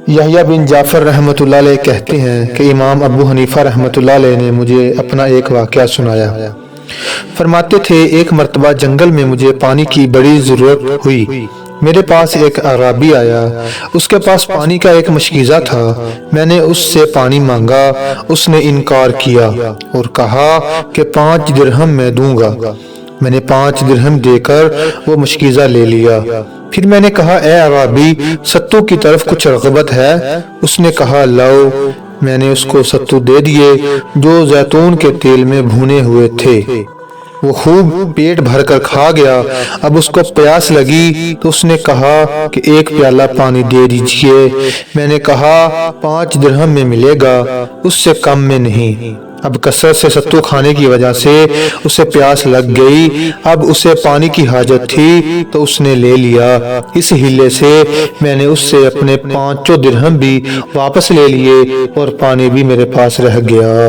یحییٰ بن جعفر رحمۃ اللہ علیہ کہتے ہیں کہ امام ابو حنیفہ رحمۃ اللہ علیہ نے مجھے اپنا ایک واقعہ سنایا۔ فرماتے تھے ایک مرتبہ جنگل میں مجھے پانی کی بڑی ضرورت ہوئی۔ میرے پاس ایک اعرابی آیا، اس کے پاس پانی کا ایک مشکیزہ تھا۔ میں نے اس سے پانی مانگا، اس نے انکار کیا اور کہا کہ 5 درہم میں دوں گا۔ میں نے 5 درہم دے کر وہ مشکیزہ لے لیا۔ پھر میں نے کہا اے اعرابی، ستو کی طرف کچھ رغبت ہے؟ اس نے کہا لاؤ۔ میں نے اس کو ستو دے دیے جو زیتون کے تیل میں بھونے ہوئے تھے۔ وہ خوب پیٹ بھر کر کھا گیا۔ اب اس کو پیاس لگی تو اس نے کہا کہ 1 پیالہ پانی دے دیجئے۔ میں نے کہا 5 درہم میں ملے گا، اس سے کم میں نہیں۔ اب کثرت سے ستو کھانے کی وجہ سے اسے پیاس لگ گئی۔ اب اسے پانی کی حاجت تھی تو اس نے لے لیا۔ اس ہیلے سے میں نے اس سے اپنے 5 درہم بھی واپس لے لیے اور پانی بھی میرے پاس رہ گیا۔